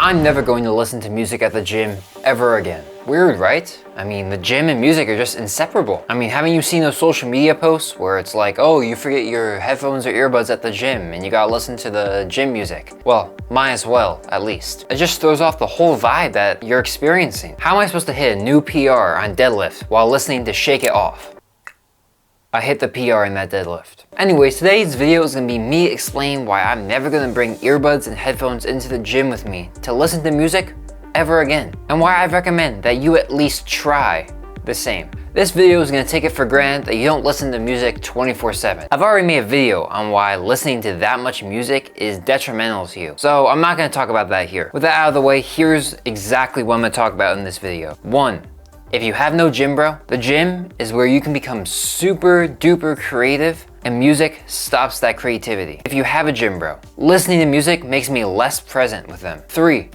I'm never going to listen to music at the gym ever again. Weird, right? I mean, the gym and music are just inseparable. I mean, haven't you seen those social media posts where it's like, oh, you forget your headphones or earbuds at the gym and you gotta listen to the gym music? Well, might as well, at least. It just throws off the whole vibe that you're experiencing. How am I supposed to hit a new PR on deadlift while listening to Shake It Off? I hit the PR in that deadlift. Anyways, today's video is gonna be me explaining why I'm never gonna bring earbuds and headphones into the gym with me to listen to music ever again, and why I recommend that you at least try the same. This video is gonna take it for granted that you don't listen to music 24/7. I've already made a video on why listening to that much music is detrimental to you, so I'm not gonna talk about that here. With that out of the way, here's exactly what I'm gonna talk about in this video. 1. If you have no gym bro, the gym is where you can become super duper creative and music stops that creativity. If you have a gym bro, listening to music makes me less present with them. 3.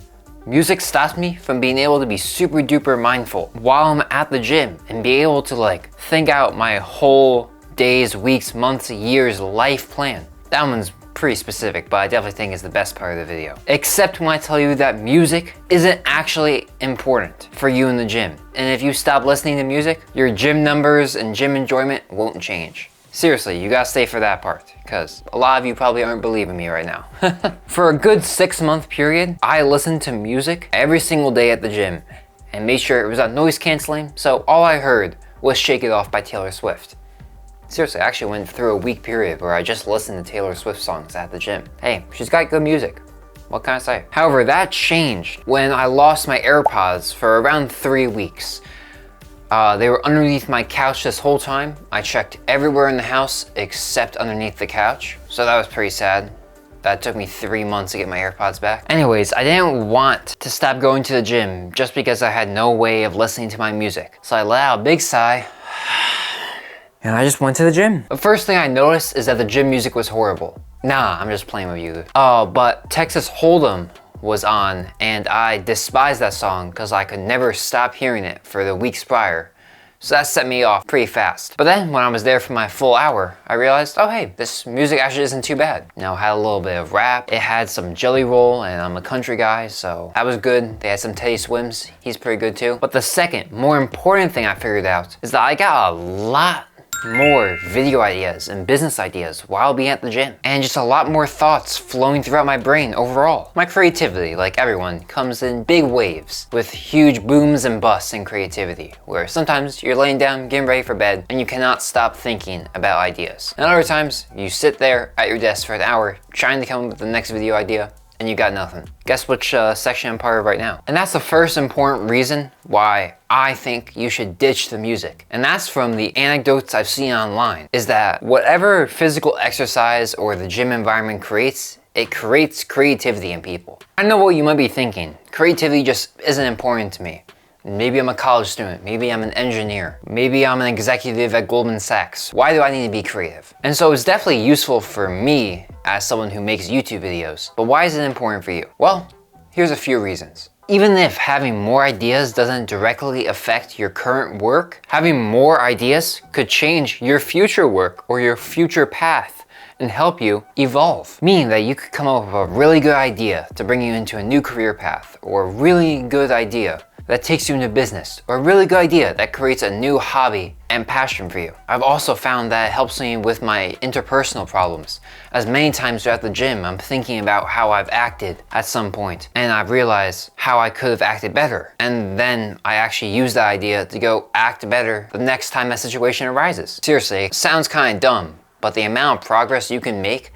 Music stops me from being able to be super duper mindful while I'm at the gym and be able to think out my whole days, weeks, months, years life plan. That one's pretty specific, but I definitely think is the best part of the video. Except when I tell you that music isn't actually important for you in the gym. And if you stop listening to music, your gym numbers and gym enjoyment won't change. Seriously, you gotta stay for that part, because a lot of you probably aren't believing me right now. For a good 6-month period, I listened to music every single day at the gym and made sure it was on noise canceling, so all I heard was Shake It Off by Taylor Swift. Seriously, I actually went through a week period where I just listened to Taylor Swift songs at the gym. Hey, she's got good music. What can I say? However, that changed when I lost my AirPods for around 3 weeks. They were underneath my couch this whole time. I checked everywhere in the house except underneath the couch. So that was pretty sad. That took me 3 months to get my AirPods back. Anyways, I didn't want to stop going to the gym just because I had no way of listening to my music. So I let out a big sigh and I just went to the gym. The first thing I noticed is that the gym music was horrible. Nah, I'm just playing with you. But Texas Hold'em was on and I despised that song because I could never stop hearing it for the weeks prior. So that set me off pretty fast. But then when I was there for my full hour, I realized, oh hey, this music actually isn't too bad. You know, it had a little bit of rap, it had some Jelly Roll, and I'm a country guy, so that was good. They had some Teddy Swims, he's pretty good too. But the second, more important thing I figured out is that I got a lot more video ideas and business ideas while being at the gym, and just a lot more thoughts flowing throughout my brain overall. My creativity, like everyone, comes in big waves with huge booms and busts in creativity, where sometimes you're laying down getting ready for bed and you cannot stop thinking about ideas, and other times you sit there at your desk for an hour trying to come up with the next video idea and you got nothing. Guess which section I'm part of right now. And that's the first important reason why I think you should ditch the music. And that's from the anecdotes I've seen online, is that whatever physical exercise or the gym environment creates, it creates creativity in people. I know what you might be thinking. Creativity just isn't important to me. Maybe I'm a college student, maybe I'm an engineer, maybe I'm an executive at Goldman Sachs. Why do I need to be creative? And so it's definitely useful for me as someone who makes YouTube videos, but why is it important for you? Well, here's a few reasons. Even if having more ideas doesn't directly affect your current work, having more ideas could change your future work or your future path and help you evolve. Meaning that you could come up with a really good idea to bring you into a new career path, or a really good idea that takes you into business, or a really good idea that creates a new hobby and passion for you. I've also found that it helps me with my interpersonal problems, as many times throughout the gym I'm thinking about how I've acted at some point, and I've realized how I could have acted better, and then I actually use that idea to go act better the next time that situation arises. Seriously, it sounds kind of dumb, but the amount of progress you can make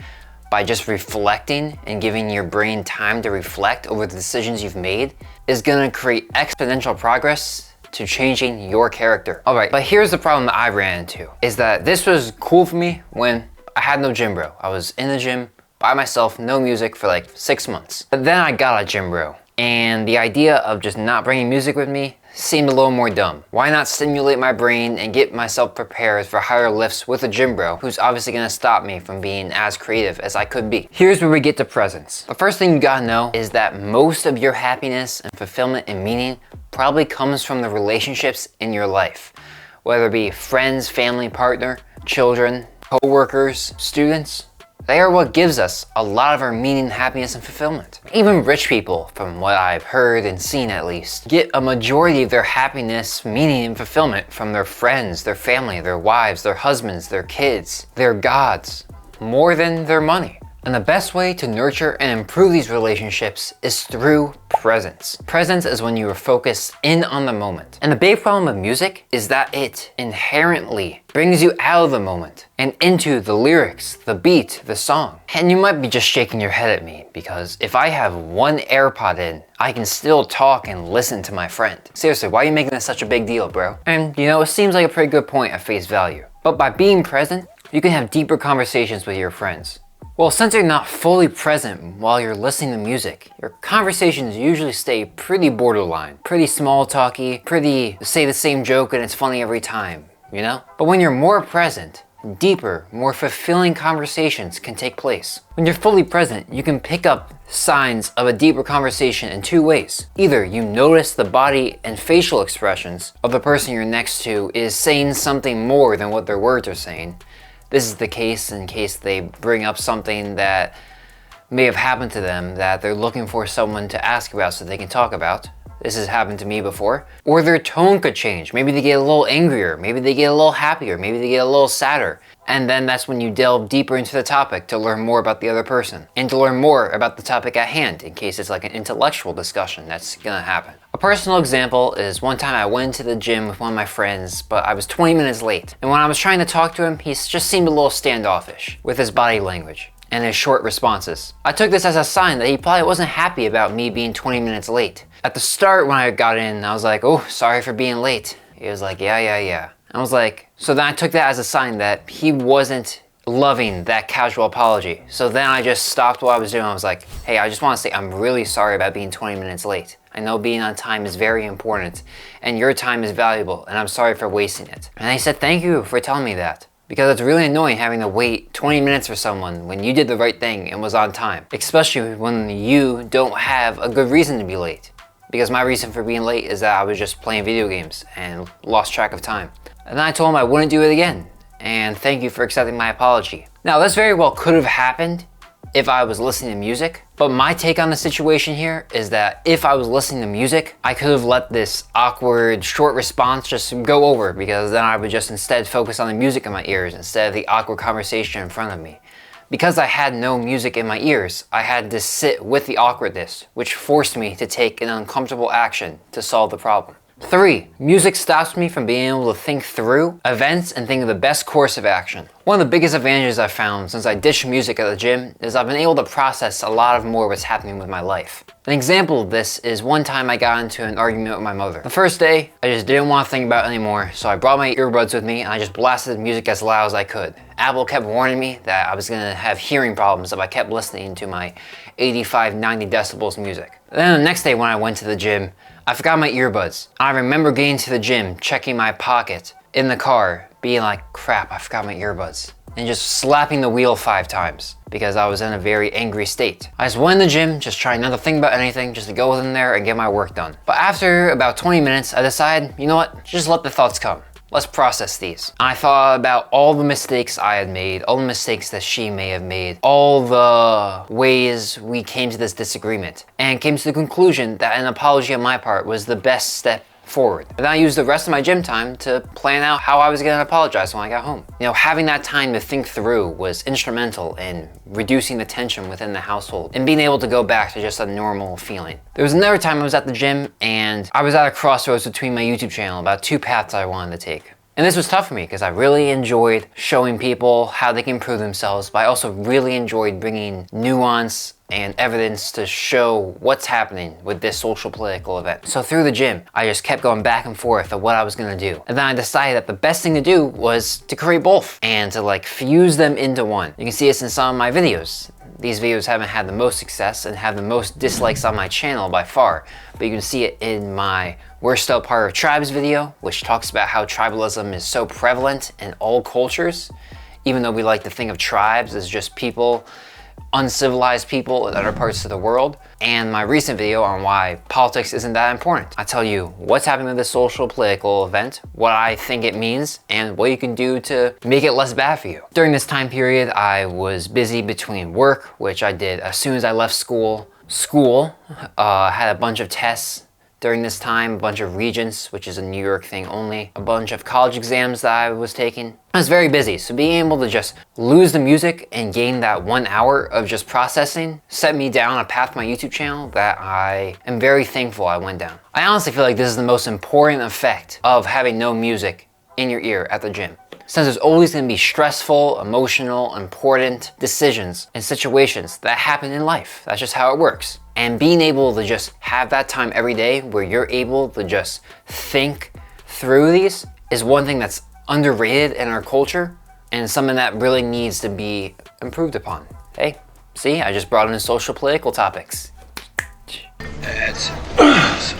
by just reflecting and giving your brain time to reflect over the decisions you've made is gonna create exponential progress to changing your character. Alright, but here's the problem that I ran into, is that this was cool for me when I had no gym bro. I was in the gym by myself, no music for like 6 months. But then I got a gym bro, and the idea of just not bringing music with me seemed a little more dumb. Why not stimulate my brain and get myself prepared for higher lifts with a gym bro who's obviously gonna stop me from being as creative as I could be? Here's where we get to presence. The first thing you gotta know is that most of your happiness and fulfillment and meaning probably comes from the relationships in your life. Whether it be friends, family, partner, children, co-workers, students, They are what gives us a lot of our meaning, happiness, and fulfillment. Even rich people, from what I've heard and seen at least, get a majority of their happiness, meaning, and fulfillment from their friends, their family, their wives, their husbands, their kids, their gods, more than their money. And the best way to nurture and improve these relationships is through presence. Presence is when you are focused in on the moment. And the big problem with music is that it inherently brings you out of the moment and into the lyrics, the beat, the song. And you might be just shaking your head at me because if I have one AirPod in, I can still talk and listen to my friend. Seriously, why are you making this such a big deal, bro? And it seems like a pretty good point at face value. But by being present, you can have deeper conversations with your friends. Well, since you're not fully present while you're listening to music, your conversations usually stay pretty borderline, pretty small talky, pretty say the same joke and it's funny every time, But when you're more present, deeper, more fulfilling conversations can take place. When you're fully present, you can pick up signs of a deeper conversation in two ways. Either you notice the body and facial expressions of the person you're next to is saying something more than what their words are saying. This is the case in case they bring up something that may have happened to them that they're looking for someone to ask about so they can talk about. This has happened to me before. Or their tone could change. Maybe they get a little angrier. Maybe they get a little happier. Maybe they get a little sadder. And then that's when you delve deeper into the topic to learn more about the other person and to learn more about the topic at hand in case it's like an intellectual discussion that's gonna happen. A personal example is one time I went to the gym with one of my friends, but I was 20 minutes late. And when I was trying to talk to him, he just seemed a little standoffish with his body language and his short responses. I took this as a sign that he probably wasn't happy about me being 20 minutes late. At the start when I got in, I was like, oh, sorry for being late. He was like, yeah. I was like, so then I took that as a sign that he wasn't loving that casual apology. So then I just stopped what I was doing. I was like, hey, I just want to say I'm really sorry about being 20 minutes late. I know being on time is very important and your time is valuable and I'm sorry for wasting it. And he said, thank you for telling me that. Because it's really annoying having to wait 20 minutes for someone when you did the right thing and was on time. Especially when you don't have a good reason to be late. Because my reason for being late is that I was just playing video games and lost track of time. And then I told him I wouldn't do it again. And thank you for accepting my apology. Now this very well could have happened if I was listening to music. But my take on the situation here is that if I was listening to music, I could have let this awkward short response just go over because then I would just instead focus on the music in my ears instead of the awkward conversation in front of me. Because I had no music in my ears, I had to sit with the awkwardness, which forced me to take an uncomfortable action to solve the problem. 3. Music stops me from being able to think through events and think of the best course of action. One of the biggest advantages I've found since I ditched music at the gym is I've been able to process a lot of more what's happening with my life. An example of this is one time I got into an argument with my mother. The first day, I just didn't want to think about it anymore, so I brought my earbuds with me and I just blasted music as loud as I could. Apple kept warning me that I was gonna have hearing problems if I kept listening to my 85, 90 decibels music. Then the next day when I went to the gym, I forgot my earbuds. I remember getting to the gym, checking my pocket in the car, being like, crap, I forgot my earbuds. And just slapping the wheel 5 times because I was in a very angry state. I just went in the gym, just trying not to think about anything, just to go in there and get my work done. But after about 20 minutes, I decided, you know what, just let the thoughts come. Let's process these. I thought about all the mistakes I had made, all the mistakes that she may have made, all the ways we came to this disagreement, and came to the conclusion that an apology on my part was the best step forward. And then I used the rest of my gym time to plan out how I was gonna apologize when I got home. Having that time to think through was instrumental in reducing the tension within the household and being able to go back to just a normal feeling. There was another time I was at the gym and I was at a crossroads between my YouTube channel about 2 paths I wanted to take. And this was tough for me because I really enjoyed showing people how they can improve themselves, but I also really enjoyed bringing nuance and evidence to show what's happening with this social political event. So through the gym, I just kept going back and forth of what I was gonna do. And then I decided that the best thing to do was to create both and to fuse them into one. You can see this in some of my videos. These videos haven't had the most success and have the most dislikes on my channel by far, but you can see it in my We're Still Part of Tribes video, which talks about how tribalism is so prevalent in all cultures, even though we like to think of tribes as just people uncivilized people in other parts of the world, and my recent video on why politics isn't that important. I tell you what's happening with this social political event, what I think it means, and what you can do to make it less bad for you. During this time period, I was busy between work, which I did as soon as I left school. Had a bunch of tests during this time, a bunch of regents, which is a New York thing only, a bunch of college exams that I was taking. I was very busy, so being able to just lose the music and gain that 1 hour of just processing set me down a path to my YouTube channel that I am very thankful I went down. I honestly feel like this is the most important effect of having no music in your ear at the gym. Since there's always going to be stressful, emotional, important decisions and situations that happen in life. That's just how it works. And being able to just have that time every day where you're able to just think through these is one thing that's underrated in our culture and something that really needs to be improved upon. Hey, see, I just brought in social political topics. That's awesome.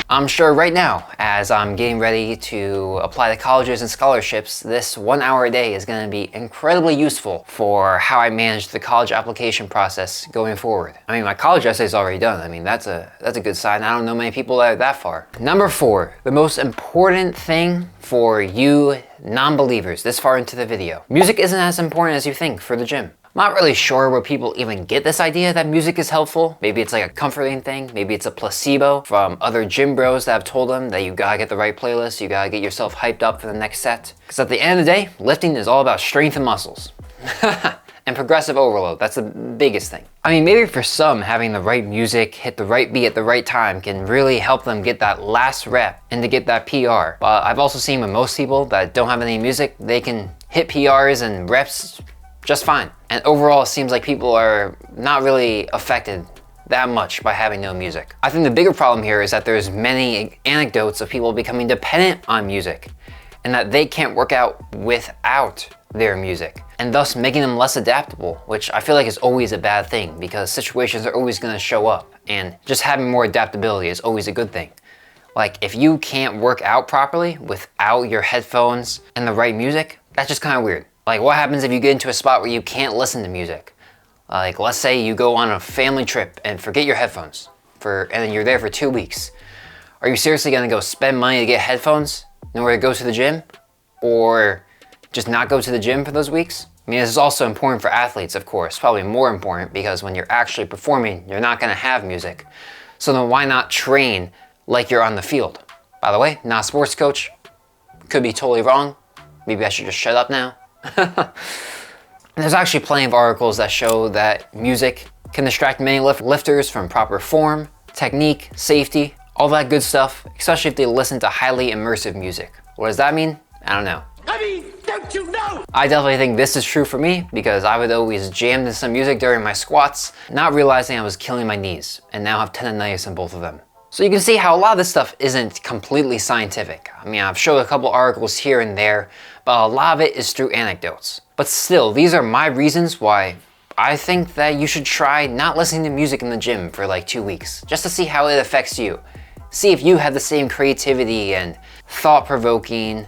I'm sure right now, as I'm getting ready to apply to colleges and scholarships, this 1 hour a day is going to be incredibly useful for how I manage the college application process going forward. I mean, my college essay is already done. I mean, that's a good sign. I don't know many people that are that far. Number 4, the most important thing for you non-believers this far into the video. Music isn't as important as you think for the gym. I'm not really sure where people even get this idea that music is helpful. Maybe it's like a comforting thing. Maybe it's a placebo from other gym bros that have told them that you gotta get the right playlist, you gotta get yourself hyped up for the next set. Because at the end of the day, lifting is all about strength and muscles. And progressive overload, that's the biggest thing. I mean, maybe for some, having the right music, hit the right beat at the right time can really help them get that last rep and to get that PR. But I've also seen with most people that don't have any music, they can hit PRs and reps just fine. And overall, it seems like people are not really affected that much by having no music. I think the bigger problem here is that there's many anecdotes of people becoming dependent on music and that they can't work out without their music, and thus making them less adaptable, which I feel like is always a bad thing because situations are always gonna show up, and just having more adaptability is always a good thing. Like, if you can't work out properly without your headphones and the right music, that's just kind of weird. Like, what happens if you get into a spot where you can't listen to music? Like, let's say you go on a family trip and forget your headphones, and then you're there for 2 weeks. Are you seriously gonna go spend money to get headphones in order to go to the gym? Or just not go to the gym for those weeks? I mean, this is also important for athletes, of course, probably more important because when you're actually performing, you're not gonna have music. So then why not train like you're on the field? By the way, not a sports coach, could be totally wrong. Maybe I should just shut up now. There's actually plenty of articles that show that music can distract many lifters from proper form, technique, safety, all that good stuff, especially if they listen to highly immersive music. What does that mean? I don't know. I mean, don't you know? I definitely think this is true for me because I would always jam to some music during my squats, not realizing I was killing my knees, and now have tendonitis in both of them. So you can see how a lot of this stuff isn't completely scientific. I mean, I've showed a couple articles here and there, but a lot of it is through anecdotes. But still, these are my reasons why I think that you should try not listening to music in the gym for like 2 weeks, just to see how it affects you. See if you have the same creativity and thought-provoking,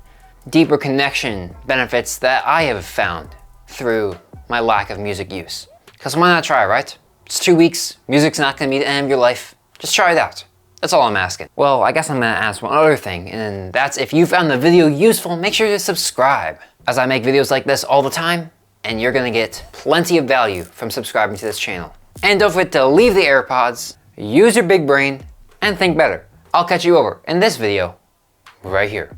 deeper connection benefits that I have found through my lack of music use. Because why not try, right? It's 2 weeks, music's not gonna be the end of your life. Just try it out. That's all I'm asking. Well, I guess I'm gonna ask one other thing, and that's if you found the video useful, make sure to subscribe, as I make videos like this all the time, and you're gonna get plenty of value from subscribing to this channel. And don't forget to leave the AirPods, use your big brain, and think better. I'll catch you over in this video right here.